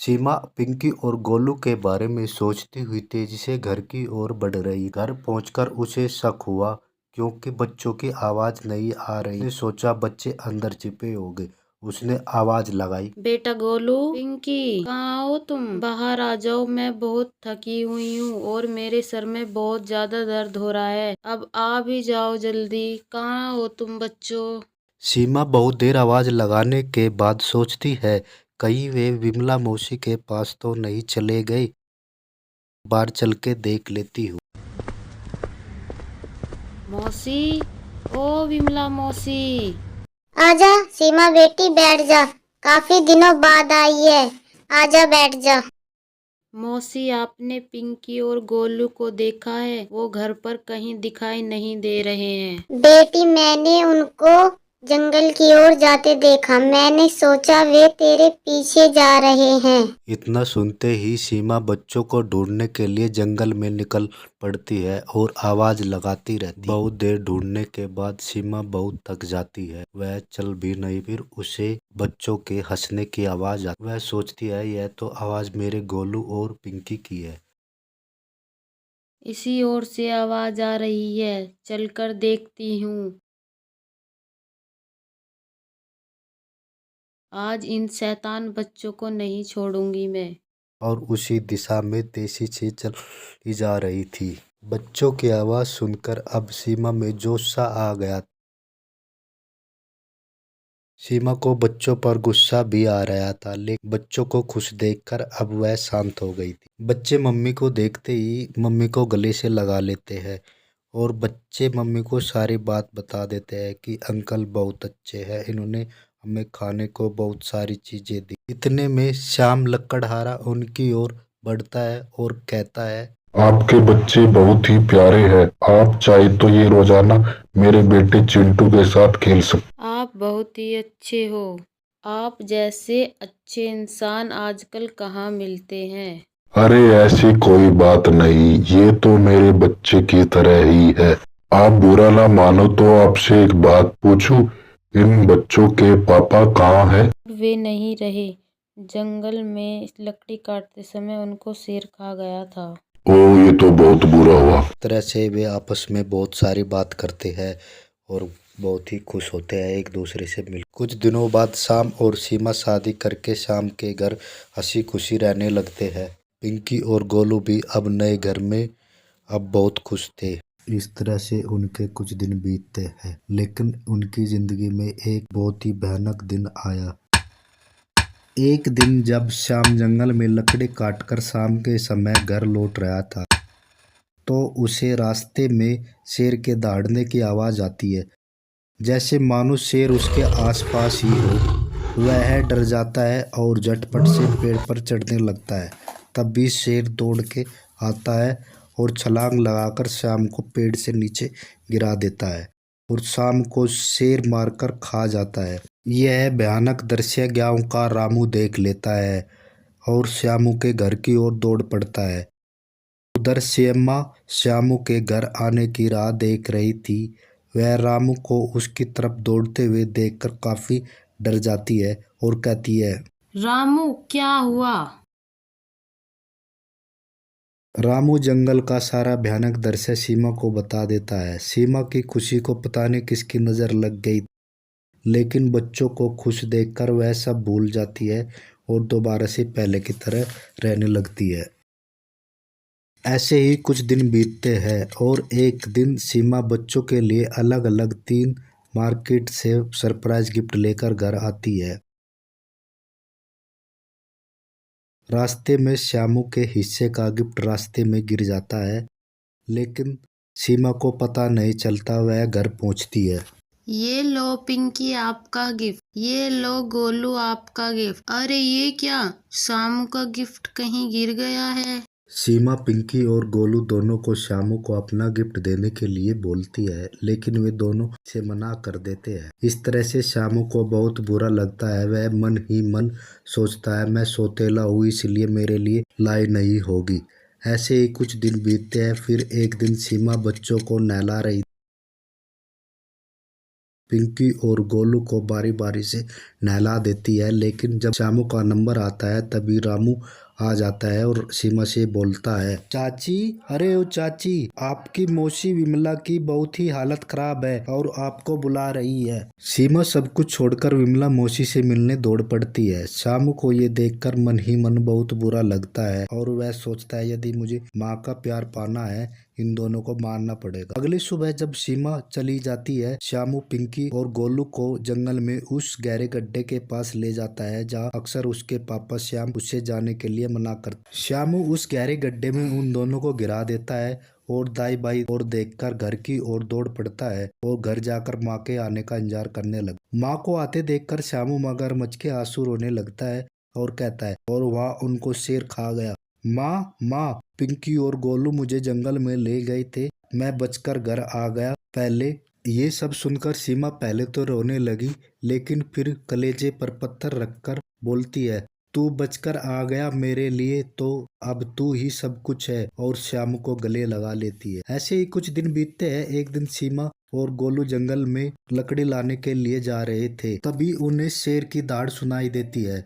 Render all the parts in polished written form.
सीमा पिंकी और गोलू के बारे में सोचती हुई तेजी से घर की ओर बढ़ रही। घर पहुंचकर उसे शक हुआ क्योंकि बच्चों की आवाज नहीं आ रही। उसने सोचा बच्चे अंदर छिपे होंगे। उसने आवाज लगाई, बेटा गोलू, पिंकी, कहाँ हो तुम? बाहर आ जाओ, मैं बहुत थकी हुई हूँ और मेरे सर में बहुत ज्यादा दर्द हो रहा है। अब आ भी जाओ जल्दी। कहाँ हो तुम बच्चों? सीमा बहुत देर आवाज लगाने के बाद सोचती है कहीं वे विमला मौसी के पास तो नहीं चले गए। बाहर चल के देख लेती हूँ। मौसी, ओ विमला मौसी। आजा सीमा बेटी, बैठ जा। काफी दिनों बाद आई है। आजा बैठ जा। मौसी, आपने पिंकी और गोलू को देखा है? वो घर पर कहीं दिखाई नहीं दे रहे हैं। बेटी, मैंने उनको जंगल की ओर जाते देखा। मैंने सोचा वे तेरे पीछे जा रहे हैं। इतना सुनते ही सीमा बच्चों को ढूंढने के लिए जंगल में निकल पड़ती है और आवाज लगाती रहती। बहुत देर ढूंढने के बाद सीमा बहुत थक जाती है। वह चल भी नहीं, फिर उसे बच्चों के हंसने की आवाज आती। वह सोचती है यह तो आवाज मेरे गोलू और पिंकी की है। इसी ओर से आवाज आ रही है, चलकर देखती हूँ। आज इन शैतान बच्चों को नहीं छोड़ूंगी मैं। और उसी दिशा में तेजी से चली जा रही थी। बच्चों की आवाज सुनकर अब सीमा में जोश सा आ गया। सीमा को बच्चों पर गुस्सा भी आ रहा था, लेकिन बच्चों को खुश देखकर अब वह शांत हो गई थी। बच्चे मम्मी को देखते ही मम्मी को गले से लगा लेते हैं और बच्चे मम्मी को सारी बात बता देते हैं कि अंकल बहुत अच्छे हैं, इन्होंने हमें खाने को बहुत सारी चीजें दी। इतने में श्याम लकड़हारा उनकी ओर बढ़ता है और कहता है, आपके बच्चे बहुत ही प्यारे हैं। आप चाहे तो ये रोजाना मेरे बेटे चिंटू के साथ खेल सकते। आप बहुत ही अच्छे हो। आप जैसे अच्छे इंसान आजकल कहाँ मिलते हैं। अरे ऐसी कोई बात नहीं, ये तो मेरे बच्चे की तरह ही है। आप बुरा ना मानो तो आपसे एक बात पूछूं, इन बच्चों के पापा कहाँ हैं? वे नहीं रहे। जंगल में लकड़ी काटते समय उनको शेर खा गया था। ओह, ये तो बहुत बुरा हुआ। इस तरह से वे आपस में बहुत सारी बात करते हैं और बहुत ही खुश होते हैं एक दूसरे से मिल। कुछ दिनों बाद शाम और सीमा शादी करके शाम के घर हंसी खुशी रहने लगते हैं। पिंकी और गोलू भी अब नए घर में अब बहुत खुश थे। इस तरह से उनके कुछ दिन बीतते हैं, लेकिन उनकी जिंदगी में एक बहुत ही भयानक दिन आया। एक दिन जब श्याम जंगल में लकड़ी काटकर शाम के समय घर लौट रहा था, तो उसे रास्ते में शेर के दहाड़ने की आवाज आती है, जैसे मानो शेर उसके आसपास ही हो। वह डर जाता है और झटपट से पेड़ पर चढ़ने लगता है। तब भी शेर दौड़ के आता है और छलांग लगाकर शाम को पेड़ से नीचे गिरा देता है और शाम को शेर मारकर खा जाता है। यह भयानक दृश्य गांव का रामू देख लेता है और श्यामू के घर की ओर दौड़ पड़ता है। उधर श्यामा श्यामू के घर आने की राह देख रही थी। वह रामू को उसकी तरफ दौड़ते हुए देखकर काफी डर जाती है और कहती है, रामू, क्या हुआ? रामू जंगल का सारा भयानक दृश्य सीमा को बता देता है। सीमा की खुशी को पता नहीं किसकी नजर लग गई, लेकिन बच्चों को खुश देखकर वह सब भूल जाती है और दोबारा से पहले की तरह रहने लगती है। ऐसे ही कुछ दिन बीतते हैं और एक दिन सीमा बच्चों के लिए अलग अलग 3 मार्केट से सरप्राइज गिफ्ट लेकर घर आती है। रास्ते में श्यामू के हिस्से का गिफ्ट रास्ते में गिर जाता है, लेकिन सीमा को पता नहीं चलता। वह घर पहुंचती है। ये लो पिंकी, आपका गिफ्ट। ये लो गोलू, आपका गिफ्ट। अरे ये क्या, शामू का गिफ्ट कहीं गिर गया है। सीमा पिंकी और गोलू दोनों को श्यामू को अपना गिफ्ट देने के लिए बोलती है, लेकिन वे दोनों से मना कर देते हैं। इस तरह से श्यामू को बहुत बुरा लगता है। वह मन ही मन सोचता है, मैं सौतेला हूँ इसलिए मेरे लिए लाई नहीं होगी। ऐसे ही कुछ दिन बीतते हैं। फिर एक दिन सीमा बच्चों को नहला रही पिंकी और गोलू को बारी बारी से नहला देती है, लेकिन जब श्यामू का नंबर आता है तभी रामू आ जाता है और सीमा से बोलता है, चाची, अरे ओ चाची, आपकी मौसी विमला की बहुत ही हालत खराब है और आपको बुला रही है। सीमा सब कुछ छोड़कर विमला मौसी से मिलने दौड़ पड़ती है। श्यामू को ये देखकर मन ही मन बहुत बुरा लगता है और वह सोचता है, यदि मुझे माँ का प्यार पाना है इन दोनों को मारना पड़ेगा। अगली सुबह जब सीमा चली जाती है, श्यामू पिंकी और गोलू को जंगल में उस गहरे गड्ढे के पास ले जाता है जहाँ अक्सर उसके पापा श्याम उससे जाने के लिए मना करते। श्यामू उस गहरे गड्ढे में उन दोनों को गिरा देता है और दाई बाई और देखकर घर की ओर दौड़ पड़ता है और घर जाकर माँ के आने का इंतजार करने लगा। माँ को आते देखकर श्यामू मगरमच्छ के आंसू रोने लगता है और कहता है, और वहाँ उनको शेर खा गया। माँ, पिंकी और गोलू मुझे जंगल में ले गए थे, मैं बचकर घर आ गया। पहले ये सब सुनकर सीमा पहले तो रोने लगी, लेकिन फिर कलेजे पर पत्थर रखकर बोलती है, तू बचकर आ गया मेरे लिए तो अब तू ही सब कुछ है, और श्यामू को गले लगा लेती है। ऐसे ही कुछ दिन बीतते हैं। एक दिन सीमा और गोलू जंगल में लकड़ी लाने के लिए जा रहे थे, तभी उन्हें शेर की दहाड़ सुनाई देती है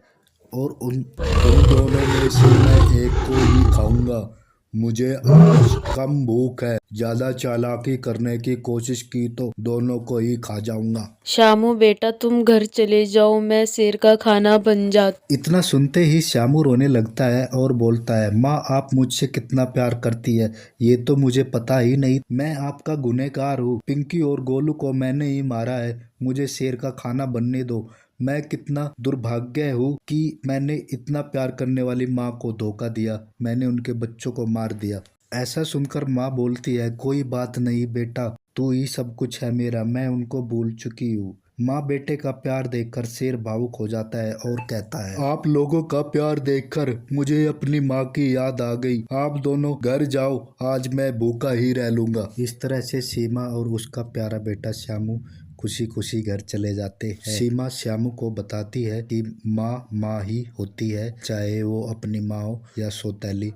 और उन दोनों में से मैं एक को ही खाऊंगा, मुझे आज कम भूख है, ज्यादा चालाकी करने की कोशिश की तो दोनों को ही खा जाऊंगा। श्यामू बेटा तुम घर चले जाओ, मैं शेर का खाना बन जाता। इतना सुनते ही श्यामू रोने लगता है और बोलता है, माँ आप मुझसे कितना प्यार करती है ये तो मुझे पता ही नहीं, मैं आपका गुनहगार हूँ, पिंकी और गोलू को मैंने ही मारा है, मुझे शेर का खाना बनने दो। मैं कितना दुर्भाग्य हूँ कि मैंने इतना प्यार करने वाली माँ को धोखा दिया, मैंने उनके बच्चों को मार दिया। ऐसा सुनकर माँ बोलती है, कोई बात नहीं बेटा, तू ही सब कुछ है मेरा, मैं उनको भूल चुकी हूँ। माँ बेटे का प्यार देखकर शेर भावुक हो जाता है और कहता है, आप लोगों का प्यार देखकर मुझे अपनी माँ की याद आ गई, आप दोनों घर जाओ, आज मैं भूखा ही रह लूंगा। इस तरह से सीमा और उसका प्यारा बेटा श्यामू खुशी खुशी घर चले जाते हैं। सीमा श्यामू को बताती है कि माँ ही होती है, चाहे वो अपनी माँ हो या सौतेली।